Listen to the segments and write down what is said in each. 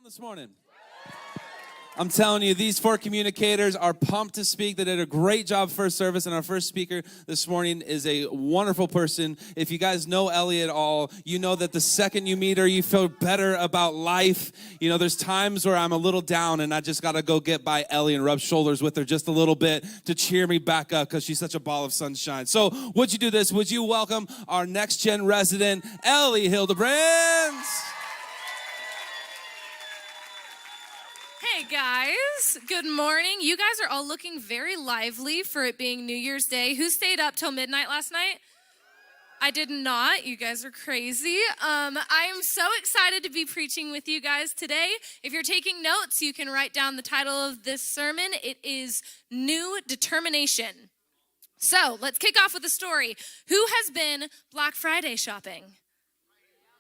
This morning. I'm telling you, these four communicators are pumped to speak. They did a great job first service, and our first speaker this morning is a wonderful person. If you guys know Ellie at all, you know that the second you meet her, you feel better about life. You know, there's times where I'm a little down, and I just got to go get by Ellie and rub shoulders with her just a little bit to cheer me back up because she's such a ball of sunshine. So would you do this? Would you welcome our next-gen resident, Ellie Hilderbrand? Hey guys, good morning. You guys are all looking very lively for it being New Year's Day. Who stayed up till midnight last night? I did not. You guys are crazy. I am so excited to be preaching with you guys today. If you're taking notes, you can write down the title of this sermon. It is New Determination. So let's kick off with a story. Who has been Black Friday shopping?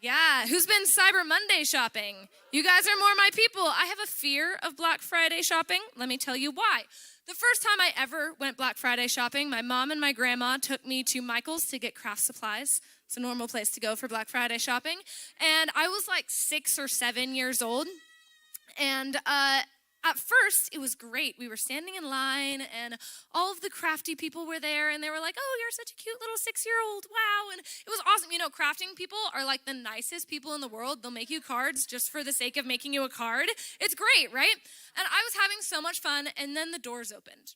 Yeah, who's been Cyber Monday shopping? You guys are more my people. I have a fear of Black Friday shopping. Let me tell you why. The first time I ever went Black Friday shopping, my mom and my grandma took me to Michael's to get craft supplies. It's a normal place to go for Black Friday shopping. And I was like 6 or 7 years old. And at first, it was great. We were standing in line, and all of the crafty people were there, and they were like, oh, you're such a cute little 6-year-old, wow. And it was awesome. You know, crafting people are like the nicest people in the world. They'll make you cards just for the sake of making you a card. It's great, right? And I was having so much fun, and then the doors opened.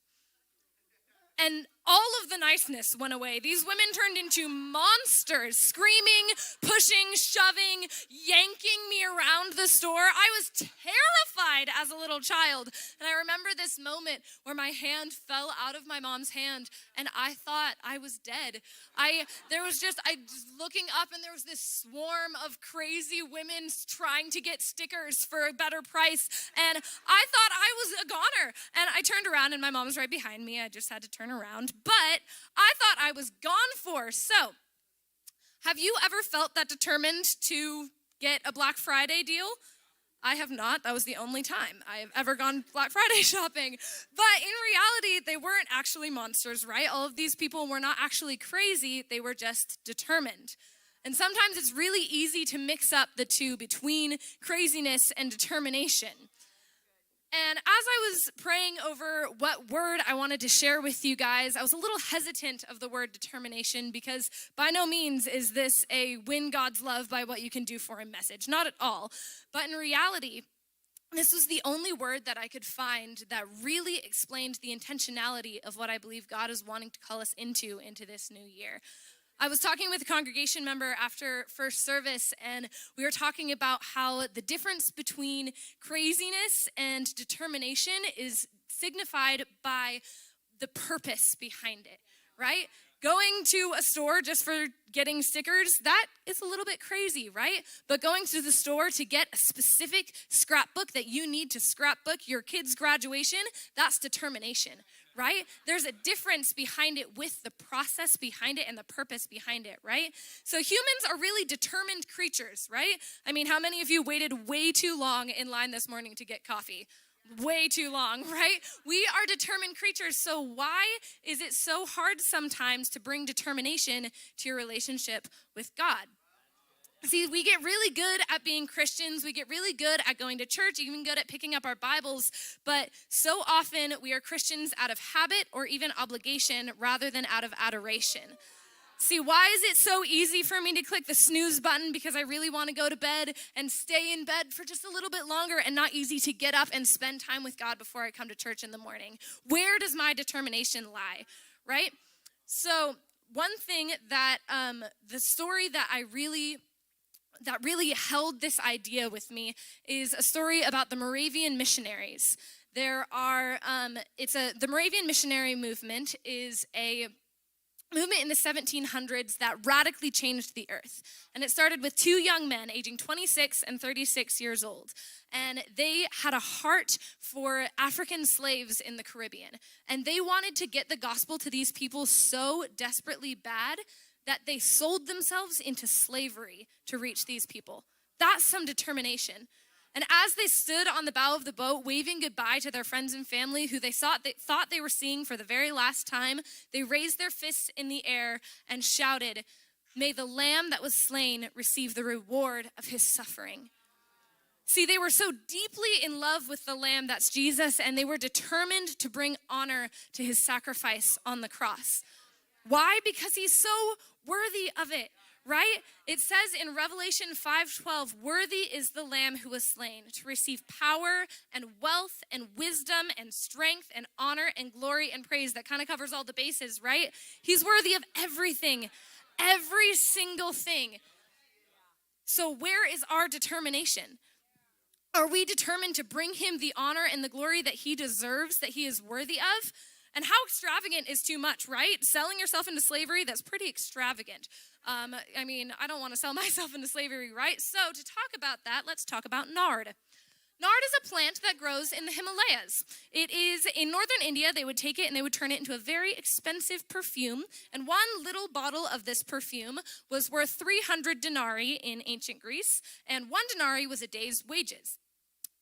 And all of the niceness went away. These women turned into monsters, screaming, pushing, shoving, yanking me around the store. I was terrified as a little child. And I remember this moment where my hand fell out of my mom's hand, and I thought I was dead. I was looking up, and there was this swarm of crazy women trying to get stickers for a better price. And I thought I was a goner. And I turned around, and my mom was right behind me. I just had to turn around. But I thought I was gone for. So, have you ever felt that determined to get a Black Friday deal? I have not. That was the only time I have ever gone Black Friday shopping. But in reality, they weren't actually monsters, right? All of these people were not actually crazy. They were just determined. And sometimes it's really easy to mix up the two between craziness and determination. And as I was praying over what word I wanted to share with you guys, I was a little hesitant of the word determination because by no means is this a win God's love by what you can do for him message. Not at all. But in reality, this was the only word that I could find that really explained the intentionality of what I believe God is wanting to call us into this new year. I was talking with a congregation member after first service, and we were talking about how the difference between craziness and determination is signified by the purpose behind it, right? Going to a store just for getting stickers, that is a little bit crazy, right? But going to the store to get a specific scrapbook that you need to scrapbook your kid's graduation, that's determination. Right? There's a difference behind it with the process behind it and the purpose behind it, right? So humans are really determined creatures, right? I mean, how many of you waited way too long in line this morning to get coffee? Way too long, right? We are determined creatures, so why is it so hard sometimes to bring determination to your relationship with God? See, we get really good at being Christians. We get really good at going to church, even good at picking up our Bibles. But so often we are Christians out of habit or even obligation rather than out of adoration. See, why is it so easy for me to click the snooze button? Because I really want to go to bed and stay in bed for just a little bit longer, and not easy to get up and spend time with God before I come to church in the morning. Where does my determination lie, right? So one thing that the story that really held this idea with me is a story about the Moravian missionaries. The Moravian missionary movement is a movement in the 1700s that radically changed the earth. And it started with 2 young men aging 26 and 36 years old. And they had a heart for African slaves in the Caribbean. And they wanted to get the gospel to these people so desperately bad that they sold themselves into slavery to reach these people. That's some determination. And as they stood on the bow of the boat, waving goodbye to their friends and family who they thought they were seeing for the very last time, they raised their fists in the air and shouted, "May the lamb that was slain receive the reward of his suffering." See, they were so deeply in love with the Lamb, that's Jesus, and they were determined to bring honor to his sacrifice on the cross. Why? Because he's so worthy of it, right? It says in Revelation 5:12, worthy is the Lamb who was slain to receive power and wealth and wisdom and strength and honor and glory and praise. That kind of covers all the bases, right? He's worthy of everything, every single thing. So where is our determination? Are we determined to bring him the honor and the glory that he deserves, that he is worthy of? And how extravagant is too much, right? Selling yourself into slavery, that's pretty extravagant. I don't want to sell myself into slavery, right? So to talk about that, let's talk about nard. Nard is a plant that grows in the Himalayas. It is in northern India. They would take it and they would turn it into a very expensive perfume. And one little bottle of this perfume was worth 300 denarii in ancient Greece. And 1 denarii was a day's wages.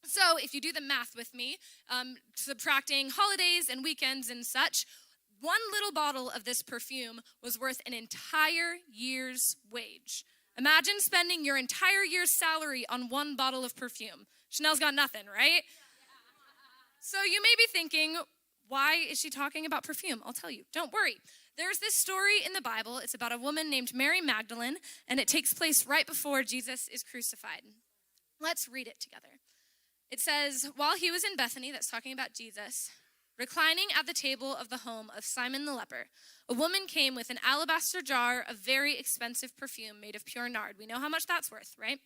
So if you do the math with me, subtracting holidays and weekends and such, 1 little bottle of this perfume was worth an entire year's wage. Imagine spending your entire year's salary on 1 bottle of perfume. Chanel's got nothing, right? So you may be thinking, why is she talking about perfume? I'll tell you, don't worry. There's this story in the Bible. It's about a woman named Mary Magdalene, and it takes place right before Jesus is crucified. Let's read it together. It says, while he was in Bethany, that's talking about Jesus, reclining at the table of the home of Simon the leper, a woman came with an alabaster jar of very expensive perfume made of pure nard. We know how much that's worth, right?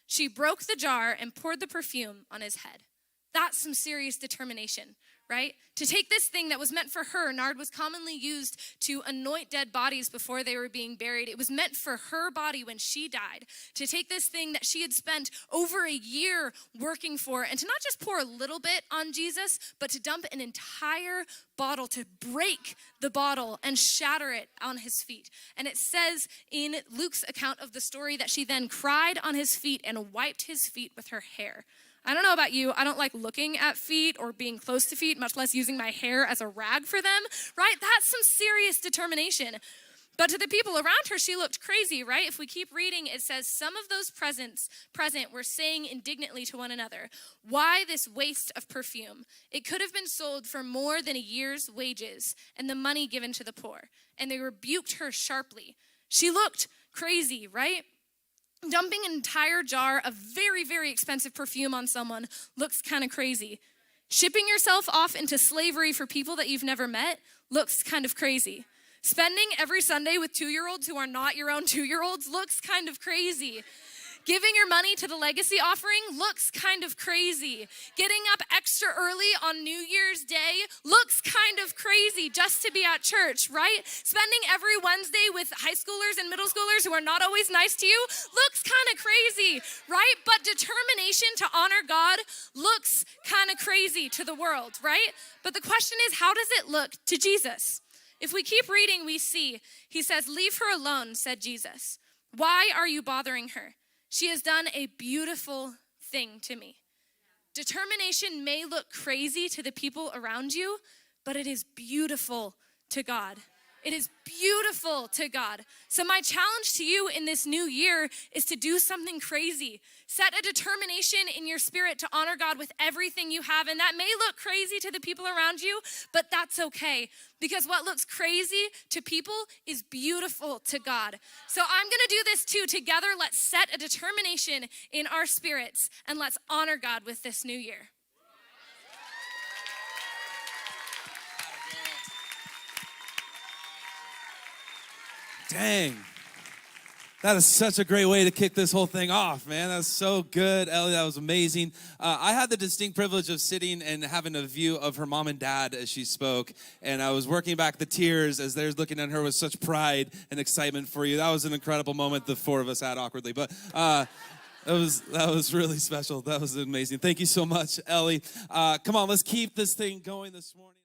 She broke the jar and poured the perfume on his head. That's some serious determination, right? To take this thing that was meant for her, nard was commonly used to anoint dead bodies before they were being buried. It was meant for her body when she died. To take this thing that she had spent over a year working for and to not just pour a little bit on Jesus, but to dump an entire bottle, to break the bottle and shatter it on his feet. And it says in Luke's account of the story that she then cried on his feet and wiped his feet with her hair. I don't know about you, I don't like looking at feet or being close to feet, much less using my hair as a rag for them, right? That's some serious determination. But to the people around her, she looked crazy, right? If we keep reading, it says, some of those present were saying indignantly to one another, why this waste of perfume? It could have been sold for more than a year's wages and the money given to the poor. And they rebuked her sharply. She looked crazy, right? Dumping an entire jar of very, very expensive perfume on someone looks kind of crazy. Shipping yourself off into slavery for people that you've never met looks kind of crazy. Spending every Sunday with 2-year-olds who are not your own 2-year-olds looks kind of crazy. Giving your money to the legacy offering looks kind of crazy. Getting up extra early on New Year's Day looks kind of crazy just to be at church, right? Spending every Wednesday with high schoolers and middle schoolers who are not always nice to you looks kind of crazy, right? But determination to honor God looks kind of crazy to the world, right? But the question is, how does it look to Jesus? If we keep reading, we see, he says, leave her alone, said Jesus. Why are you bothering her? She has done a beautiful thing to me. Determination may look crazy to the people around you, but it is beautiful to God. It is beautiful to God. So my challenge to you in this new year is to do something crazy. Set a determination in your spirit to honor God with everything you have. And that may look crazy to the people around you, but that's okay. Because what looks crazy to people is beautiful to God. So I'm going to do this too. Together, let's set a determination in our spirits and let's honor God with this new year. Dang. That is such a great way to kick this whole thing off, man. That's so good, Ellie. That was amazing. I had the distinct privilege of sitting and having a view of her mom and dad as she spoke, and I was working back the tears as they're looking at her with such pride and excitement for you. That was an incredible moment the 4 of us had awkwardly, but that was really special. That was amazing. Thank you so much, Ellie. Come on, let's keep this thing going this morning.